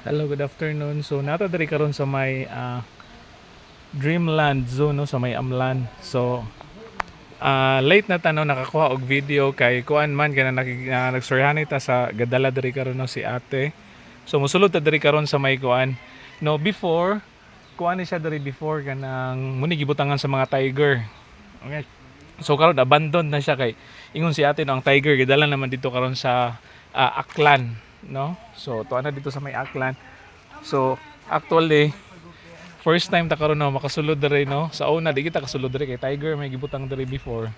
Hello, good afternoon. So nato diri karon sa may Dreamland Zoo no sa may Amlan. So late na tanaw nakakuha og video kay kuan man kana nagsoryahan ta sa gadala diri karon no si ate. So mosulod ta diri karon sa may kuan. No before kuan ni siya diri before kanang muni gibutangan sa mga tiger. Okay. So karon abandoned na siya kay ingon si ate no ang tiger gidala naman dito karon sa Aklan no. So tuwa na dito sa may Aklan. So actually first time ta karon no makasulod diri no. Sa una di kita kasulod diri kay tiger may gibutang diri before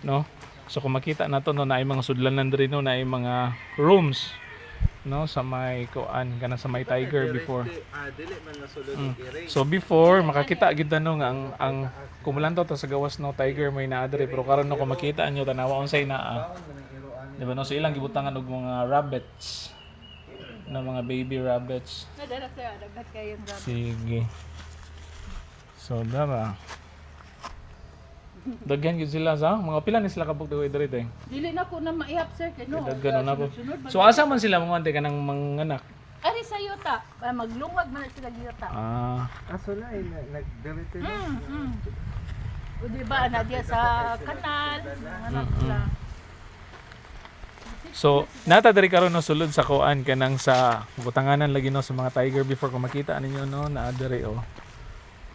no. So kung makita nato no naay mga sudlanan diri no naay mga rooms no sa may kuan kana sa may tiger before. Dili man nasulod diri. So before makakita gid no nga ang kumulanto to sa gawas no tiger may naa diri pero karon no kung makita anyo tanawa unsay naa. Di ba no so ilang gibutangan og mga rabbits na mga baby rabbits. Nadara sa dagat kayong rabbit. Sige. So dara. Daghan gyud sila sa mga pila ni sila kabog diri diri. Dili na ko na maihap sir kay no. Daghan na po. So asa man sila mga ante kanang manganak? Ari sa yuta, maglungag man sila yuta. Aso na nagdilite na. O di ba na diya sa kanal, anak sila. So nata diri karon no sulod sa kuan kanang sa butanganan lagi no sa mga tiger before ko makita ninyo no naa diri oh.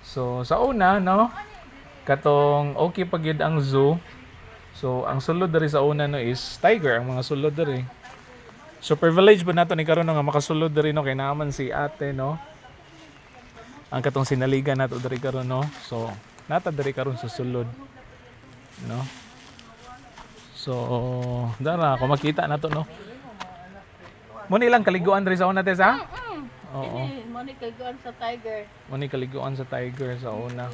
So sa una no katong okay pag yun ang zoo. So ang sulod diri sa una no is tiger ang mga sulod diri. So privilege ba nato ni karon no nga makasulod diri no kay naman si ate no. Ang katong sinaligan nato diri karon no. So nata diri karon sa sulod no. So dara kung makita nato no. Mo nilang kaliguan diri sa una te sa? Oo. Mo ni kay guan sa tiger. Mo ni kaliguan sa tiger sa una.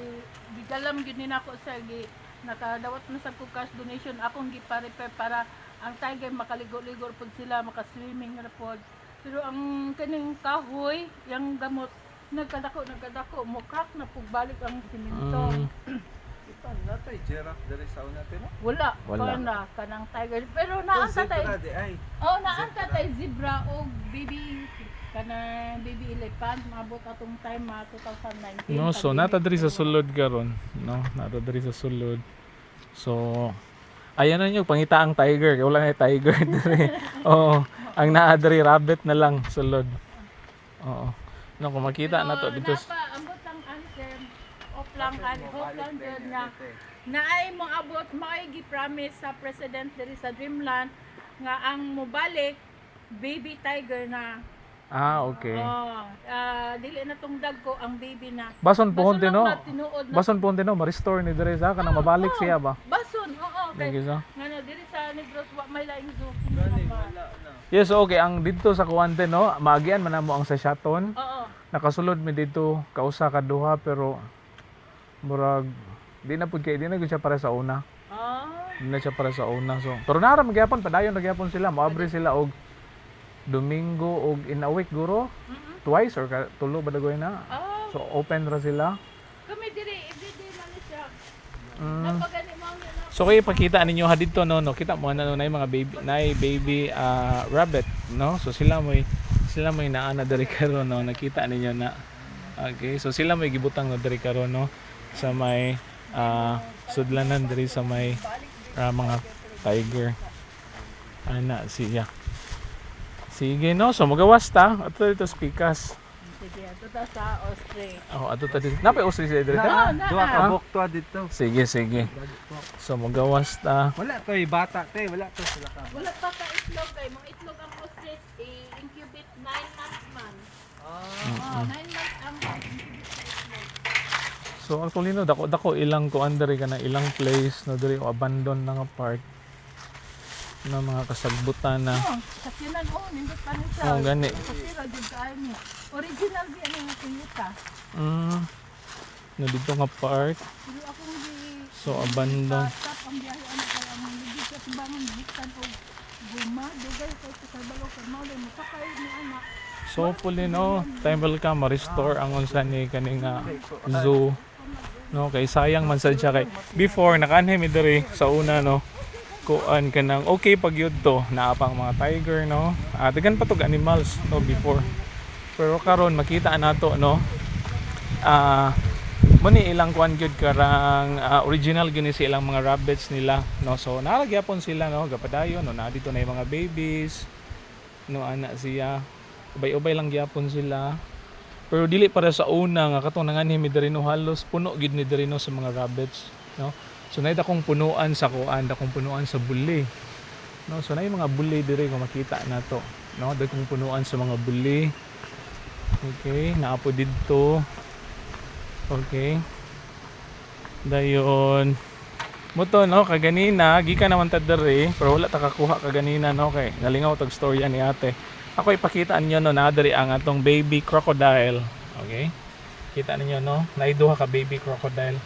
Bigalam gyud ni nako sir gi nakadawat na sa ko cash donation akong gipa-repair para ang tiger makaligo-ligo pud sila maka-swimming na pod. Pero ang kaning kahoy, yang gamot nagkadako mo crack na pug balik ang simento. Natay giraffe diri sa una tino. Wala. Wala. Kana kanang tiger. Pero naanta tay. Ay. Oh, naanta tay zebra o baby kana baby elephant maabot atong time 2019. No, so nata diri sa sulod karon, no. Nata diri sa sulod. So ayan na nyo pangita ang tiger, kay wala na tiger diri. Oo. Ang naa diri rabbit na lang sulod. Oo. No, kung makita na to dito. Ambot ang answer of lang hope lang dyan nga naay mo abot maay gi-promise sa president diri sa Dreamland nga ang mobalik baby tiger na. Okay. Dili na tong dagko ang baby na. Bason pohon lang no. matinuod na. Bason pohon no, ma-restore ni diri sa kanang mabalik siya ba? Bason, oo. Lagi sa. Ngano diri sa Negros wa may laing zoo. Wala na. Yes, okay. Ang dito sa Kuwante no, maagian man namo ang sa Shaton. Oo. Nakasulod mi dito kausa ka duha pero murag di na pud kay di na gyud siya para sa una. Di na siya para sa una. So, pero nara magyapon padayon nagyapon sila, moabre sila og Domingo og in a week guro. Twice or tulo ba dagoy na. So open ra sila. Kami diri everyday na ni siya. Napagani mo ang So kay pakita ninyo ha dito no, kita mo na no na mga baby, baby rabbit no. So sila mo'y naana diri karon no, nakita ninyo na. Okay, so sila may gibutang no diri karon no sa may sudlanan diri sa may mga tiger. Ana siya. Sige no, so magawas ta. Ato dito spikas. sige, ato ta sa Australia. Ato ta dito. Napay Australia diri Oo, ta. Duha ka bukto dito. Sige. So magawas ta. Wala toy bata te, wala to sila ka. Wala pa ka itlog kay mga itlog ang ostrich i-incubate 9 months man. 9 months ang incubate sa itlog. So actually no, dako ilang kuan diri kana ilang place no diri o abandon na nga part na mga kasagbutan na. Kasinan nindot pa ni siya. Gani. Kasira jud kaayo niya. Original di ano nga kuyuta. No dito nga part. Pero akong di So abandon. stop ang biyahe ano kaya ang ligid sa bangon bigtan og guma dugay sa balo sa mao mo sakay ni anak. So hopefully no, time will come ma-restore ang unsa ni kaning zoo. No, kay sayang man sad siya kay before nakaanhem mi diri sa una no. Kuan kanang okay pag yun to naapang mga tiger no. Dagan pa tog animals no before. Pero karon makita nato no. Muni ilang kuan gyud karang original gyud ni silang mga rabbits nila no. So naragyapon sila no, gapadayon no, na dito na yung mga babies no, ana siya. Ubay-ubay lang gyapon sila. Pero dili para sa una nga katong nangani mi diri no, halos puno gid ni diri no sa mga rabbits no. So nay dakong punuan sa kuan, dakong punuan sa buli. No, so nay mga buli diri kung makita nato no, dakong punuan sa mga buli. Okay, naapo didto. Okay. Dayon. Moto no, kaganina gikan naman ta diri, pero wala ta kakuha kaganina no, kay nalingaw tag storya ni ate. Ako ipakita ninyo no, na diri ang atong baby crocodile. Okay? Kita ninyo no, naiduha ka baby crocodile.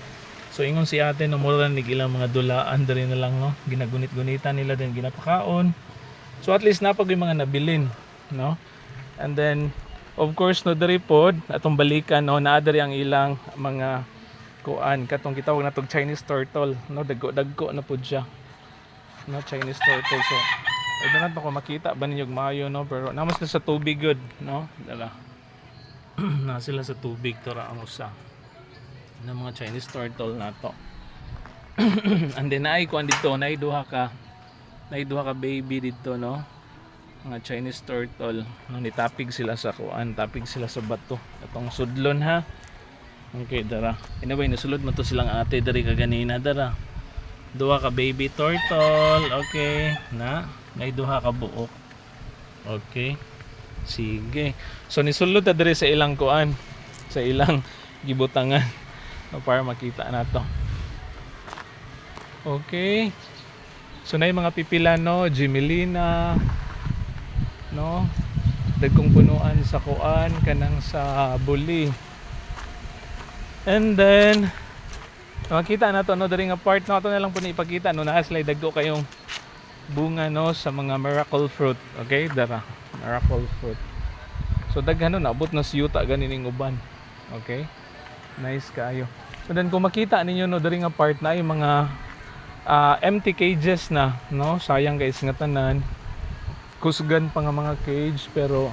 So ingon si ate no, mura ni ilang mga dulaan diri na lang no, ginagunit-gunitan nila din ginapakaon. So at least napag yung mga nabilin no. And then of course no, diri pod atong balikan no, naa diri ang ilang mga kuan katong gitawag natong Chinese turtle no, dagko na pud siya no, Chinese turtle. So ay na to ko makita ba ninyo maayo no, pero namos na sa tubig good no, dala na sila sa tubig to ra ang usa ng mga Chinese turtle nato. And then ay kuan dito nay duha ka baby dito no, mga Chinese turtle no, nitapig sila sa kuan, tapig sila sa bato atong sudlon ha. Okay, dara. Anyway, nasulod man to silang ate dari kaganina dara. Duha ka baby turtle. Okay, na may duha ka buok. Okay. Sige. So nisulod ta diri sa ilang kuan, sa ilang gibutangan no, para makita nato. Okay. So na yung mga pipila no, Jimelina no, dagkong punuan sa kuan kanang sa buli. And then makita na to no, diri nga part no, ato na lang po na ipakita no, naa sila dagko kayong bunga no sa mga miracle fruit. Okay, dara miracle fruit. So daghan no, naabot na siyuta ganin uban. Okay, nice kaayo. So then kung makita ninyo no, diri nga part na yung mga empty cages na no, sayang guys nga tanan kusgan pa nga mga cage, pero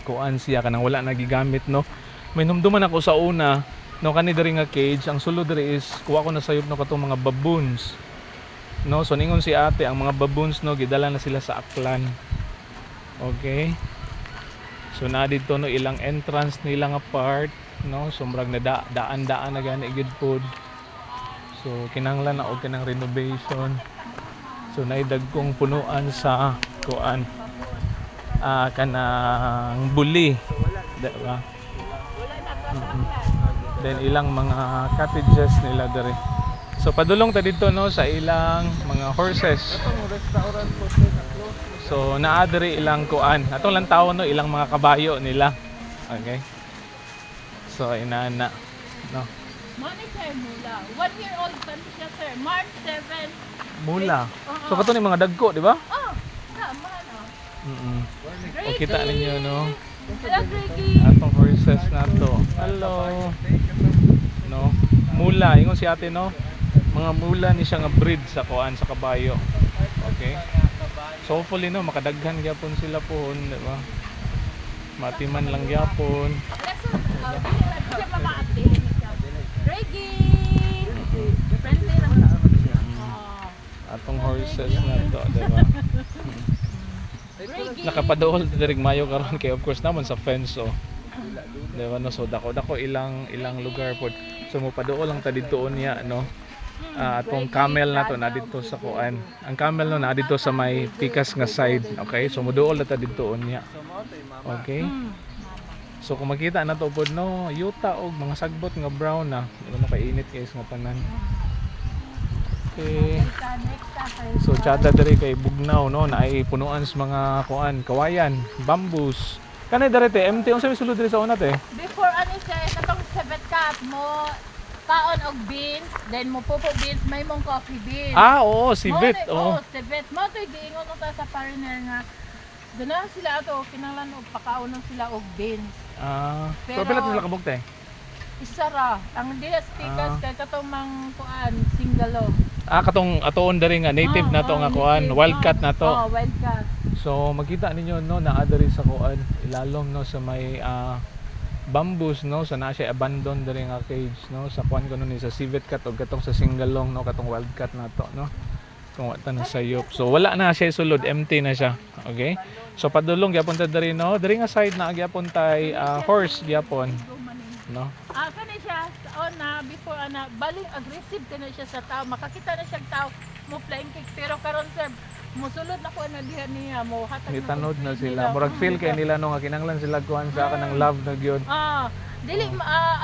kuan siya kanang wala nagigamit no. May numduman ako sa una no, kani diri nga cage, ang sulod diri is kuha ko na sayop no katong mga baboons no. So ningon si ate ang mga baboons no, gidala na sila sa Aklan. Okay, so na dito no ilang entrance nila nga part no, so murag na daan na gani gid pod. So kinahanglan na og kinang renovation. So naidagkong punuan sa kuan kanang buli, diba? Then ilang mga cottages nila diri. So padulong ta dito no sa ilang mga horses. So naa diri ilang kuan, atong lang tawo no, ilang mga kabayo nila. Okay, so inana no, Money sir mula. 1 year old pa siya sir. March 7. mula. So kato ni mga dagko, di ba? Oh, tama no. O kita ninyo no, Hello, Greggy. atong horses nato. Hello. No, mula ingon si ate no, mga mula ni siya nga breed sa kuan sa kabayo. Okay, so hopefully no, makadaghan gyapon sila pohon, di ba? Matiman lang gyapon. Siya mama ate. Greggy. Friendly lang. Atong horses nato, di ba? Greggy. Nakapadool dirig mayo karon kay of course naman sa fence oh. Di ba no, so dako ilang lugar pod. So mopadool lang ta dito niya no. Atong camel na to na dito sa kuan. Ang camel no na dito sa may pikas nga side. Okay, so moduol na ta dito niya. Okay. So kung makita na to pod no, yuta og mga sagbot nga brown na. Ano kainit guys nga tanan. Okay. So chata diri kay bugnaw no, naay punuan sa mga kuan, kawayan, bamboos. Kanay diri te, empty unsa may sulod diri sa una te? Before ano siya, katong sebet cut mo kaon og beans, then mo pupo beans, may mong coffee beans. Oo, si Vet. Oh, sebet. Mo to giingon ta sa foreigner nga duna sila ato kinahanglan og pakaonon sila og beans. Pero pila to sila kabog te? Isa ra. Ang dila speakers kay katong mang kuan singalong. Katong atoon diri nga native na to nga kuan, wildcat na to. Oh, wildcat. So makita ninyo no naa diri sa kuan ilalom no sa may bamboos no sa naa siya abandon diri nga cage no sa kuan kuno ni sa civet cat o katong sa singalong no katong wildcat nato no. Kung wata na sayop. So wala na siya sulod, empty na siya. Okay? So padulong gyapon ta diri no. Diri nga side na gyapon tay horse gyapon no. Kani siya sa na before baling aggressive kana siya sa tao. Makakita na siya tao mo flying kick pero karon sir musulod na ko na diha niya mo hatag Gitanod na sila. Murag feel kay nila no nga kinanglan sila kuan sa kanang love na gyud. Dili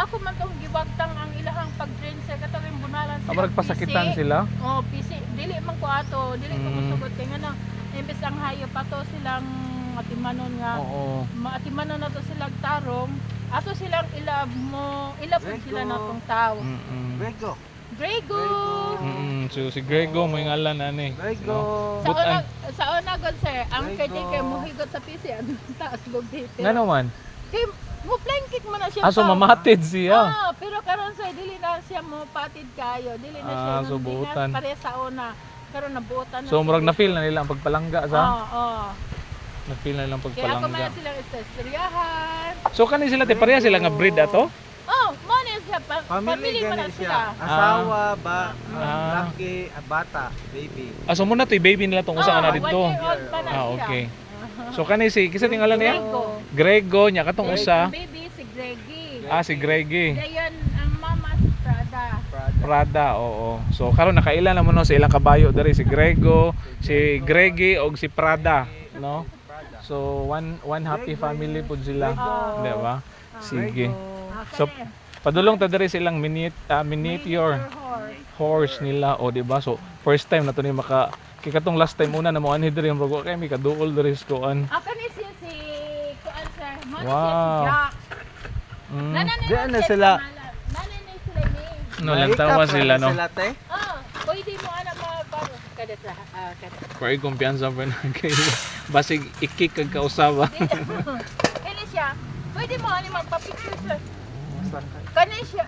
ako man tong giwagtang ang ilahang pag-train sa katawing bunalan sa Murag pasakitan sila. PC dili man ko ato dili ko musugod kay ngano imbes ang hayop ato silang atimanon nga Oo. atimanon nato silang tarong ato silang ilabog sila natong tao. Grego. Grego. So si Grego mo ngalan ani. Grego. Sa una god sir, ang kay mohigot sa PC ang taas lubite. Nga naman. Kay mo flying kick man na siya. Aso mamatid siya. Pero karon sir dili na siya mo patid kayo. Dili na siya So buutan. pareha sa una. Karon nabuutan na. So murag na feel na nila ang pagpalangga sa. Oo. Na feel na nilang Kaya ako man pagpalangga. silang istoryahan. So kani sila te pareha sila nga breed ato? Mo na siya Family man na gani sila. siya. Asawa, Ah. laki, bata, baby. So muna to baby nila tong usa ka na 1 dito. year old pa na siya. Okay. So kani si kisa tingalan niya? Grego. Grego nya katong usa. Ang baby si Greggy. Si Greggy. Dayon ang mama si Prada. Prada, oo. So karon nakailan na mo no sa ilang kabayo diri si Grego, si Greggy og si Prada, no? So one happy family pud sila, di ba? Sige. So padulong ta diri silang miniature horse nila o di ba? So first time na to ni maka kay katong last time una na mo anhi diri ang kay mi kaduol diri sa kuan. Kani siya si kuan sir. Mo Wow. siya si Jack. Diyan na sila. Nanay sila ni. No lang tawa sila no. Sila te. Pwede mo anak mga kada sa Pare kumpiyansa pa na kay basig ikik kag kausaba. Kani siya. Pwede mo ani magpa-picture sir. Kani siya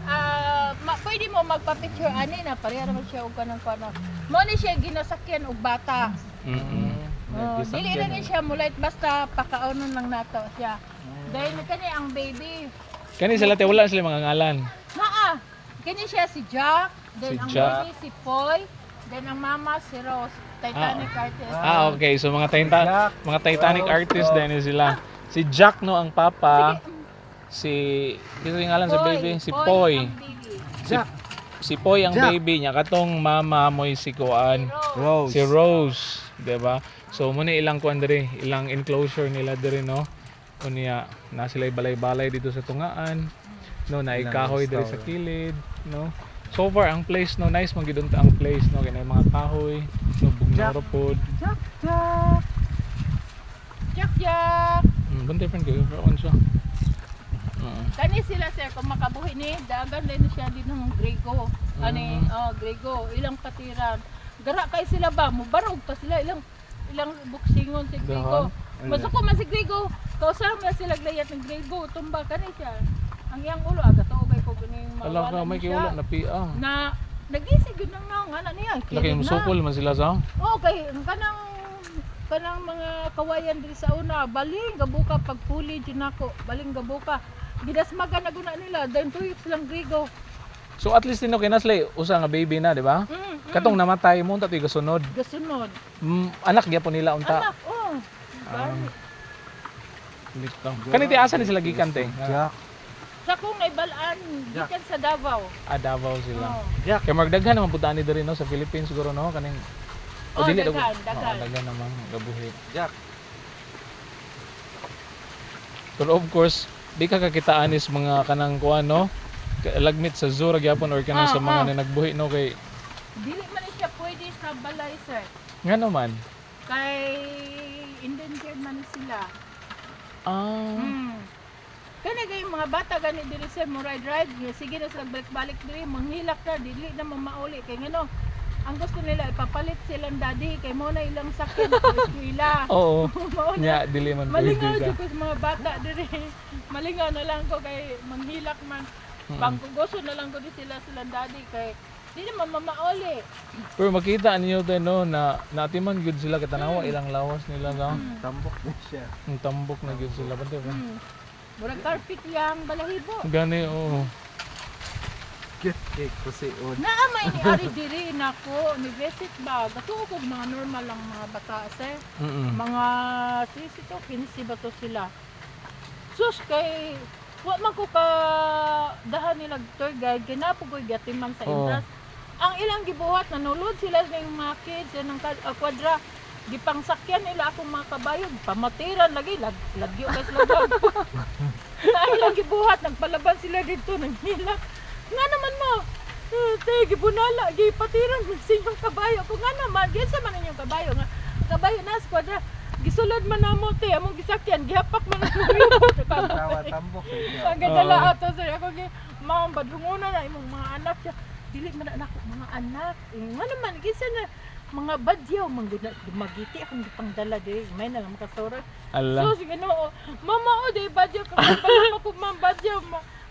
pwede mo magpa-picture ani na pareha naman siya og kanang kuno. Mo ni siya ginasakyan og bata. Dili lang ni siya mulit basta pakaunon lang nato siya. Dahil kani ang baby. Kani sila te wala sila mga ngalan. Kani siya si Jack, then Si ang Jack. baby si Poy, then ang mama si Rose, Titanic artist. Okay, so mga Titanic artist din sila. Si Jack no ang papa. Si kito yung ngalan sa baby, si Poy. ang baby. Si Poy ang Jack. baby niya katong mama mo si kuan. Rose. Si Rose, 'di ba? So muna ilang kuan diri, ilang enclosure nila diri no. Unya na sila balay-balay dito sa tungaan. No, naikahoy diri sa kilid, no. So far ang place no nice man gid ang place no kay mga kahoy, no bugnoro pod. Jack, Jack. Jack. Bantay friend kayo for on siya. Kani sila sir kung makabuhi ni dagan din siya din ng Grego. Ani Grego, ilang patiran. Gara kay sila ba mubarog pa sila ilang buksingon si Grego. Basta ko man si Grego, kausap na sila glayat ng Grego, tumba kani siya. Ang iyang ulo aga to kay ko ganing Ala ka may kiulo na piang. na nagisig yun ng nga niya. Laki yung sukol man sila sa. Okay, kanang mga kawayan diri sa una, baling gabuka pag puli dyan ako, baling gabuka. Gidasmagan na guna nila, dahil 2 weeks lang Grego. So at least tino kinaslay usa nga baby na, di ba? Katong namatay mo unta toy gasunod. Gasunod. Anak gyapon nila unta. Anak, Dito. Kaniti asa ni sila gikan te? Jack. Sa kung naibalaan, gikan sa Davao. Davao sila. Jack. Kay magdaghan naman punta ni diri no sa Philippines siguro no kaning Daghan. daghan naman gabuhi. Jack. Pero of course, di ka kakitaan is mga kanang kuan no. Lagmit sa zoo ra gyapon or kanang sa mga nagbuhi no kay Dili man siya pwede sa balay, sir. nga naman. Kay endangered man sila. Kani kay mga bata gani diri sir mo ride sige na sila balik diri manghilak na dili na mamauli kay ngano ang gusto nila ipapalit silang daddy kay mo na ilang sakyan sa eskwela. Oo. Mao na. Nya dili man Malingaw pwede jud ka. ko sa mga bata diri. Malingaw na lang ko kay manghilak man. Pangkugoso na lang ko di silang daddy kay Di naman mamaoli. Pero makita niyo din no na natiman gud sila katanawa ilang lawas nila no. Tambok na siya. Ang tambok na gud sila ba ba? Murag carpet yang balahibo. Gani oo. Cake kusiod. Naamay ni Ari diri nako ni visit ba. Gato ko mga normal lang mga bata sir. Mga 30 to 15 ba to sila. Sus kay wa man ko ka dahan nila tour guide kinapugoy gatiman sa Oo. intras. Ang ilang gibuhat nanulod sila ning mga kids ng kwadra. Gipangsakyan nila akong mga kabayo, pamatiran lagi lagyo kay sila. Ang ilang gibuhat nagpalaban sila dito naghilak. Nga naman mo. Te gibunala gipatiran sa inyong kabayo. Kung nga naman gisa man inyong kabayo nga kabayo na sa kwadra. Gisulod man namo te among gisakyan gihapak man ang Tawa tambok na siya. ang gadala ato sir ako gi mao badunguna na imong mga anak siya dili man na ako mga anak nga naman gisa na mga badyaw man gud na dumagiti akong gipangdala diri may na makasoro Ala. so sige no mama o di badyaw ka pala ko man badyaw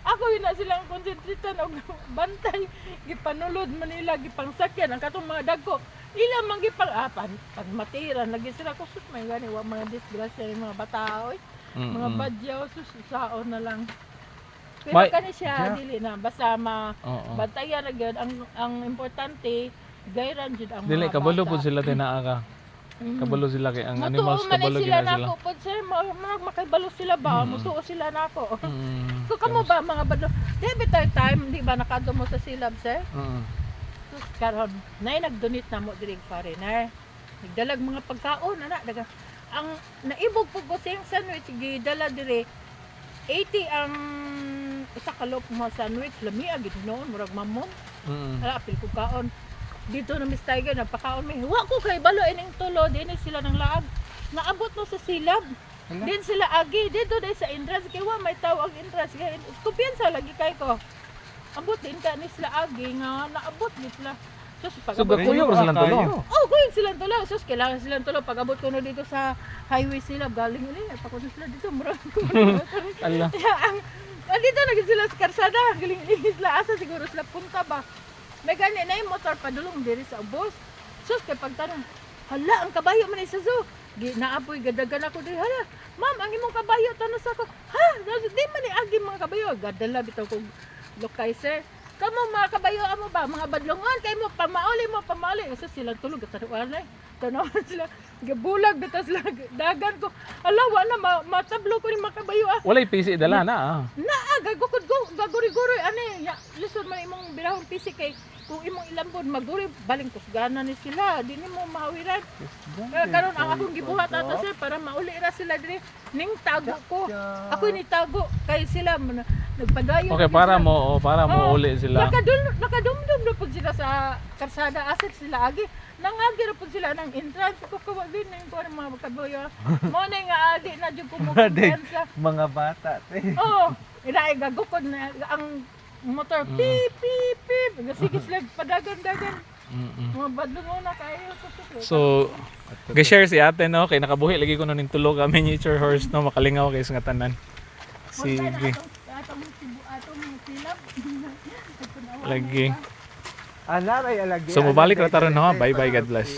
ako yun na silang konsentritan og bantay gipanulod man nila gipangsakyan ang katong mga dagko ila man gipang pagmatiran lagi sila kusot may gani wa mga disgrasya ni mga bata oy mga badyaw sus saon na lang pero May- kani siya dili na basta Oo. bantayan na gyud ang importante gayran jud ang Dili mga kabalo bata. pud sila tinaa ka. Kabalo sila kay ang animals Mutuo man kabalo sila gina sila. nako pod sir makaibalo sila ba mutuo sila nako so kamo ba mga badlo debit time di ba nakadto mo sa silab sir sus karon nay nag-donate na mo diri foreigner nagdalag mga pagkaon ana daga ang naibog pud ko sing sandwich gidala diri 80 ang isa ka loaf mo sandwich lami agid noon murag mamon ala apil ko kaon dito na Miss Tiger nagpakaon may wa ko kay balo ining tulo dinhi sila ng laag naabot no sa silab din sila agi dito dai sa Indras kay wa may tawag Indras kay kumpiyansa lagi kay ko abot din ka ni sila agi nga naabot ni sila sus pag So gakuyo ra silang tulo. oh kuy silang tulo sus kailangan silang tulo pag abot ko no dito sa highway sila galing ni pakuno sila dito murag ko Ala. ang dito na sila sa karsada galing sila asa siguro sila punta ba may gani na yung motor padulong diri sa ubos sus kay pagtanong hala ang kabayo man sa zoo naapoy gadagan ako diri hala ma'am ang imong kabayo tanong sa ako ha di man ni agi mga kabayo gadala bitaw ko lokay sir kamo mga kabayo amo ba mga badlongon kay mo pamauli asa sila tulog tanuan ay tanaw sila gabulag bitaw sila dagan ko hala wa na matablo ko ni mga kabayo Walay PC dala na gaguri-guri ani ya lisod man imong birahon pisik kay kung imong ilambod maguri baling kusgana ni sila di nimo mahawiran kaya karon ang akong gibuhat ato sir para mauli ra sila diri ning tago ko ako ni tago kay sila nagpadayon Okay, para mo uli sila. nakadumdum na pud sila sa karsada asset sila agi nangagi ra pud sila ng entrance ko kawagin na yung mga kabayo mo na nga adi na jud ko mo kumpiyansa Mga bata. oh ina gagukod na ang motor pip pip pip sige sila padagan-dagan mga badlong na kayo So ga-share si ate no kay nakabuhi lagi ko no ning tulo ka miniature horse no makalingaw kay sa tanan. Sige. atong silap Lagi. Anaray alagi. So mobalik ra taron no. Bye bye, God bless.